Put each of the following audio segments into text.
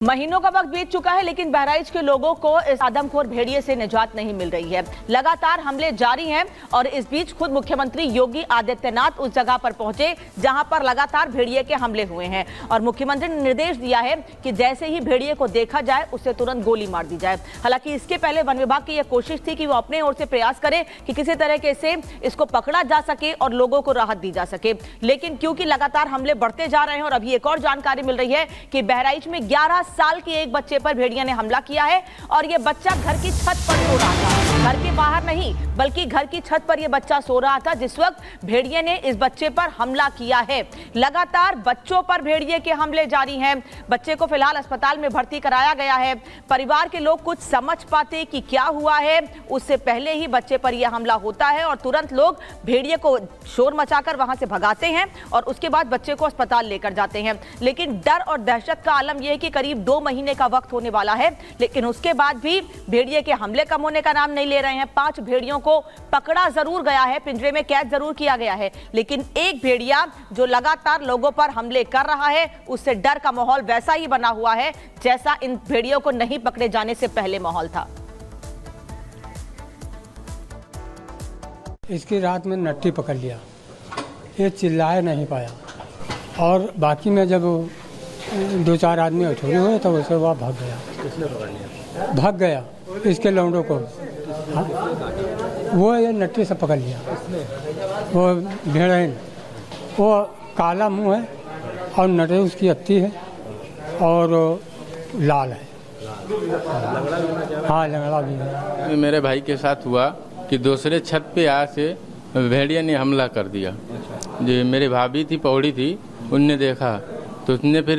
महीनों का वक्त बीत चुका है, लेकिन बहराइच के लोगों को इस आदमखोर भेड़िए से निजात नहीं मिल रही है। लगातार हमले जारी हैं और इस बीच खुद मुख्यमंत्री योगी आदित्यनाथ उस जगह पर पहुंचे जहां पर लगातार भेड़िए के हमले हुए हैं और मुख्यमंत्री ने निर्देश दिया है कि जैसे ही भेड़िए को देखा जाए उससे तुरंत गोली मार दी जाए। हालांकि इसके पहले वन विभाग की यह कोशिश थी कि वो अपने ओर से प्रयास करे कि किसी तरीके से इसको पकड़ा जा सके और लोगों को राहत दी जा सके, लेकिन क्योंकि लगातार हमले बढ़ते जा रहे हैं और अभी एक और जानकारी मिल रही है कि बहराइच में 11 साल के एक बच्चे पर भेड़िया ने हमला किया है और यह बच्चा घर की छत पर सो रहा था। घर के बाहर नहीं बल्कि घर की छत पर यह बच्चा सो रहा था जिस वक्त भेड़िए ने इस बच्चे पर हमला किया है। लगातार बच्चों पर भेड़िए के हमले जारी हैं। बच्चे को फिलहाल अस्पताल में भर्ती कराया गया है। परिवार के लोग कुछ समझ पाते कि क्या हुआ है उससे पहले ही बच्चे पर यह हमला होता है और तुरंत लोग भेड़िए को शोर मचाकर वहां से भगाते हैं और उसके बाद बच्चे को अस्पताल लेकर जाते हैं। लेकिन डर और दहशत का आलम यह है कि करीब 2 महीने का वक्त होने वाला है, लेकिन उसके बाद भी भेड़िए के हमले कम होने का नाम नहीं ले रहे हैं। 5 भेड़ियों को पकड़ा जरूर गया है, पिंजरे में कैद जरूर किया गया है, लेकिन एक भेड़िया जो लगातार लोगों पर हमले कर रहा है उससे डर का माहौल वैसा ही बना हुआ है जैसा इन भेड़ियों को नहीं पकड़े जाने से पहले माहौल था। इसकी रात में नट्टी पकड़ लिया, ये चिल्लाए नहीं पाया और बाकी में जब 2-4 आदमी अठोरे हुए तो उसे वह भाग गया। किसने पकड़ लिया? भाग गया इसके लौंडों को। हाँ? वो ये नट्टी से पकड़ लिया। वो भेड़न, वो काला मुंह है और नटे उसकी अत्ती है और लाल है। हाँ, लंगड़ा भी है। मेरे भाई के साथ हुआ कि दूसरे छत पे आ से भेड़िया ने हमला कर दिया। जो मेरी भाभी थी, पौड़ी थी, उनने देखा तो उसने फिर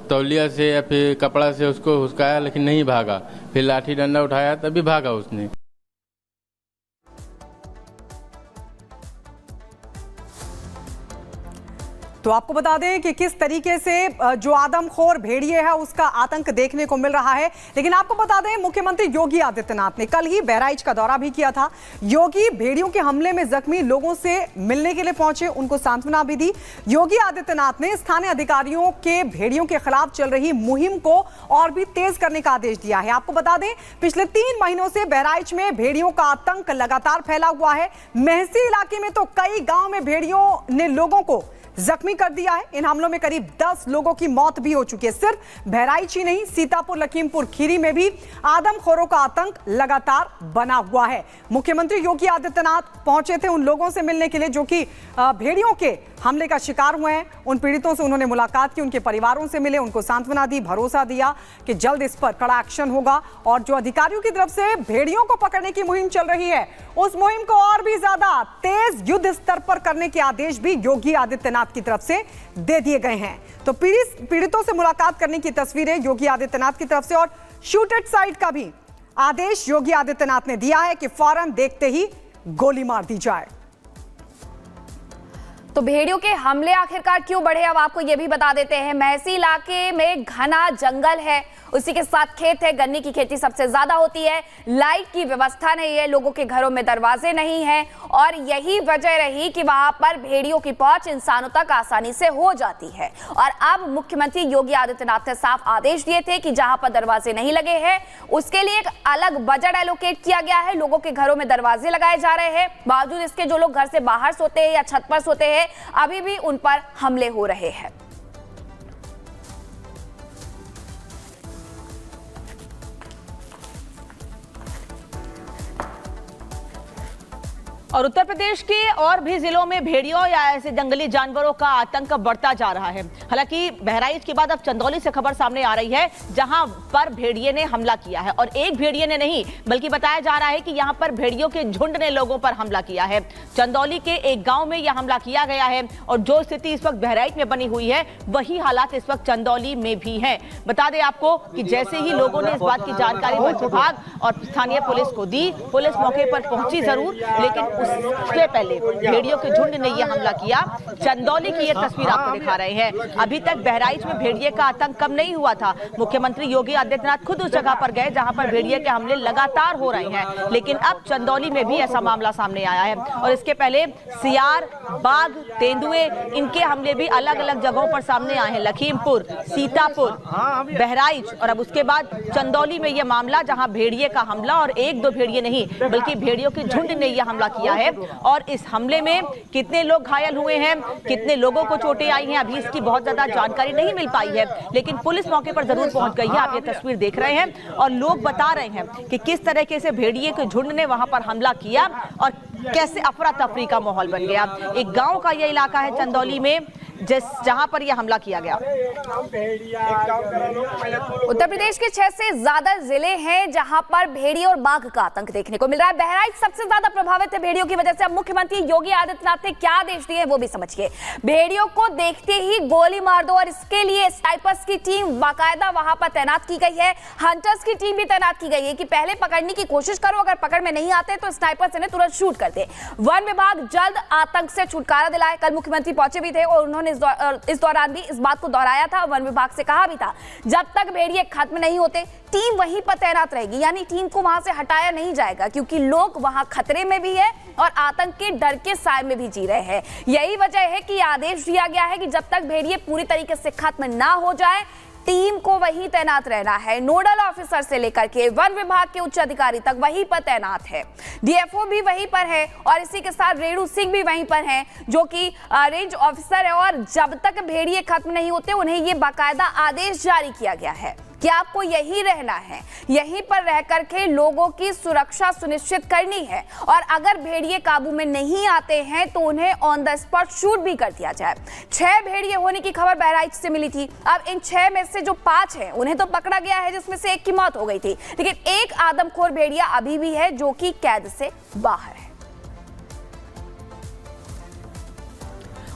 तौलिया से या फिर कपड़ा से उसको हुसकाया, लेकिन नहीं भागा। फिर लाठी डंडा उठाया तभी भागा उसने। तो आपको बता दें कि किस तरीके से जो आदमखोर भेड़िए है उसका आतंक देखने को मिल रहा है। लेकिन आपको बता दें मुख्यमंत्री योगी आदित्यनाथ ने कल ही बहराइच का दौरा भी किया था। योगी भेड़ियों के हमले में जख्मी लोगों से मिलने के लिए पहुंचे, उनको सांत्वना भी दी। योगी आदित्यनाथ ने स्थानीय अधिकारियों के भेड़ियों के खिलाफ चल रही मुहिम को और भी तेज करने का आदेश दिया है। आपको बता दें पिछले 3 महीनों से बहराइच में भेड़ियों का आतंक लगातार फैला हुआ है। महसी इलाके में तो कई गांव में भेड़ियों ने लोगों को जख्मी कर दिया है। इन हमलों में करीब 10 लोगों की मौत भी हो चुकी है। सिर्फ बहराइच ही नहीं, सीतापुर, लखीमपुर खीरी में भी आदमखोरों का आतंक लगातार बना हुआ है। मुख्यमंत्री योगी आदित्यनाथ पहुंचे थे उन लोगों से मिलने के लिए जो कि भेड़ियों के हमले का शिकार हुए हैं। उन पीड़ितों से उन्होंने मुलाकात की, उनके परिवारों से मिले, उनको सांत्वना दी, भरोसा दिया कि जल्द इस पर कड़ा एक्शन होगा। और जो अधिकारियों की तरफ से भेड़ियों को पकड़ने की मुहिम चल रही है उस मुहिम को और भी ज्यादा तेज युद्ध स्तर पर करने के आदेश भी योगी आदित्यनाथ की तरफ से दे दिए गए हैं। तो पीड़ितों से मुलाकात करने की तस्वीरें योगी आदित्यनाथ की तरफ से और शूट एट साइट का भी आदेश योगी आदित्यनाथ ने दिया है कि फौरन देखते ही गोली मार दी जाए। तो भेड़ियों के हमले आखिरकार क्यों बढ़े, अब आपको यह भी बता देते हैं। महसी इलाके में घना जंगल है, उसी के साथ खेत है, गन्ने की खेती सबसे ज्यादा होती है। लाइट की व्यवस्था नहीं है, लोगों के घरों में दरवाजे नहीं हैं और यही वजह रही कि वहां पर भेड़ियों की पहुंच इंसानों तक आसानी से हो जाती है। और अब मुख्यमंत्री योगी आदित्यनाथ ने साफ आदेश दिए थे कि जहां पर दरवाजे नहीं लगे हैं उसके लिए एक अलग बजट एलोकेट किया गया है। लोगों के घरों में दरवाजे लगाए जा रहे हैं, बावजूद इसके जो लोग घर से बाहर सोते हैं या छत पर सोते हैं अभी भी उन पर हमले हो रहे हैं। और उत्तर प्रदेश के और भी जिलों में भेड़ियों या ऐसे जंगली जानवरों का आतंक बढ़ता जा रहा है। हालांकि बहराइच के बाद अब चंदौली से खबर सामने आ रही है जहां पर भेड़िए ने हमला किया है और एक भेड़िए ने नहीं बल्कि बताया जा रहा है कि यहां पर भेड़ियों के झुंड ने लोगों पर हमला किया है। चंदौली के एक गांव में यह हमला किया गया है और जो स्थिति इस वक्त बहराइच में बनी हुई है वही हालात इस वक्त चंदौली में भी है। बता दें आपको कि जैसे ही लोगों ने इस बात की जानकारी वन विभाग और स्थानीय पुलिस को दी, पुलिस मौके पर पहुंची जरूर, लेकिन उससे पहले भेड़ियों के झुंड ने यह हमला किया। चंदौली की यह तस्वीर आपको दिखा रहे हैं। अभी तक बहराइच में भेड़िए का आतंक कम नहीं हुआ था। मुख्यमंत्री योगी आदित्यनाथ खुद उस जगह पर गए जहां पर भेड़िए के हमले लगातार हो रहे हैं, लेकिन अब चंदौली में भी ऐसा मामला सामने आया है। और इसके पहले सियार, बाघ, तेंदुए, इनके हमले भी अलग अलग जगहों पर सामने आए हैं, लखीमपुर, सीतापुर, बहराइच, और अब उसके बाद चंदौली में यह मामला जहां भेड़िए का हमला, और एक दो भेड़िए नहीं बल्कि भेड़ियों के झुंड ने यह हमला किया है। और इस हमले में कितने लोग घायल हुए हैं, कितने लोगों को चोटें आई हैं, अभी इसकी बहुत ज्यादा जानकारी नहीं मिल पाई है, लेकिन पुलिस मौके पर जरूर पहुंच गई है। आप ये तस्वीर देख रहे हैं और लोग बता रहे हैं कि किस तरीके से भेड़िए के झुंड ने वहां पर हमला किया और कैसे अफरा तफरी का माहौल बन गया। एक गांव का यह इलाका है चंदौली में जहां पर यह हमला किया गया। उत्तर प्रदेश के 6 से ज्यादा जिले हैं जहां पर भेड़िए और बाघ का आतंक देखने को मिल रहा है। बहराइच सबसे ज्यादा प्रभावित है भेड़ियों की वजह से। अब मुख्यमंत्री योगी आदित्यनाथ ने क्या आदेश दिए वो भी समझिए। भेड़ियों को देखते ही गोली मार दो, और इसके लिए स्नाइपर्स की टीम बाकायदा वहां पर तैनात की गई है। हंटर्स की टीम भी तैनात की गई है कि पहले पकड़ने की कोशिश करो, अगर पकड़ में नहीं आते तो स्नाइपर्स इन्हें तुरंत शूट कर दे। वन विभाग जल्द आतंक से छुटकारा दिलाए। कल मुख्यमंत्री पहुंचे भी थे और उन्होंने इस दौरान भी इस बात को दोहराया था, वन विभाग से कहा भी था जब तक भेड़िए खत्म नहीं होते टीम वहीं पर तैनात रहेगी, यानी टीम को वहां से हटाया नहीं जाएगा, क्योंकि लोग वहां खतरे में भी है और आतंक के डर के साए में भी जी रहे हैं। यही वजह है कि आदेश दिया गया है कि जब तक भेड़िए पूरी तरीके से खत्म ना हो जाए टीम को वहीं तैनात रहना है। नोडल ऑफिसर से लेकर के वन विभाग के उच्च अधिकारी तक वहीं पर तैनात है। डीएफओ भी वहीं पर है और इसी के साथ रेणु सिंह भी वहीं पर हैं जो कि रेंज ऑफिसर है। और जब तक भेड़िए खत्म नहीं होते उन्हें ये बाकायदा आदेश जारी किया गया है कि आपको यही रहना है, यहीं पर रह करके लोगों की सुरक्षा सुनिश्चित करनी है, और अगर भेड़िए काबू में नहीं आते हैं तो उन्हें ऑन द स्पॉट शूट भी कर दिया जाए। 6 भेड़िए होने की खबर बहराइच से मिली थी। अब इन 6 में से जो 5 हैं उन्हें तो पकड़ा गया है, जिसमें से एक की मौत हो गई थी, लेकिन एक आदमखोर भेड़िया अभी भी है जो कि कैद से बाहर है।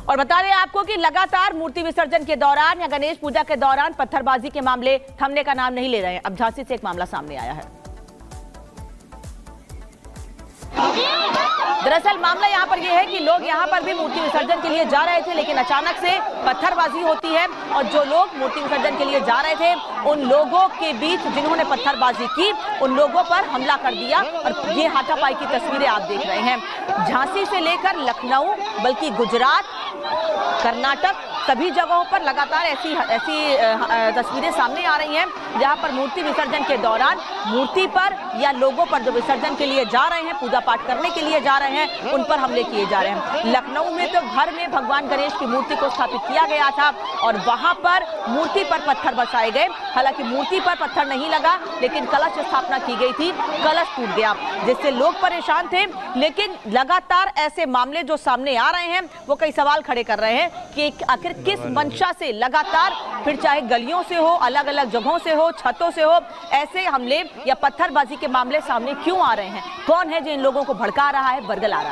और बता दें आपको कि लगातार मूर्ति विसर्जन के दौरान या गणेश पूजा के दौरान पत्थरबाजी के मामले थमने का नाम नहीं ले रहे हैं। अब झांसी से एक मामला सामने आया है। दरअसल मामला यहाँ पर यह है कि लोग यहाँ पर भी मूर्ति विसर्जन के लिए जा रहे थे, लेकिन अचानक से पत्थरबाजी होती है और जो लोग मूर्ति विसर्जन के लिए जा रहे थे उन लोगों के बीच जिन्होंने पत्थरबाजी की उन लोगों पर हमला कर दिया। और ये हाथापाई की तस्वीरें आप देख रहे हैं। झांसी से लेकर लखनऊ, बल्कि गुजरात, कर्नाटक, सभी जगहों पर लगातार ऐसी तस्वीरें सामने आ रही हैं जहां पर मूर्ति विसर्जन के दौरान मूर्ति पर या लोगों पर जो विसर्जन के लिए जा रहे हैं, पूजा पाठ करने के लिए जा रहे हैं, उन पर हमले किए जा रहे हैं। लखनऊ में तो घर में भगवान गणेश की मूर्ति को स्थापित किया गया था और वहां पर मूर्ति पर पत्थर बरसाए गए। हालांकि मूर्ति पर पत्थर नहीं लगा, लेकिन कलश स्थापना की गई थी, कलश टूट गया, जिससे लोग परेशान थे। लेकिन लगातार ऐसे मामले जो सामने आ रहे हैं वो कई सवाल खड़े कर रहे हैं कि आखिर किस मंशा से लगातार, फिर चाहे गलियों से हो, अलग अलग जगहों से हो, छतों से हो, ऐसे हमले या पत्थरबाजी के मामले सामने क्यों आ रहे हैं? कौन है जो इन लोगों को भड़का रहा है, बरगला रहा है?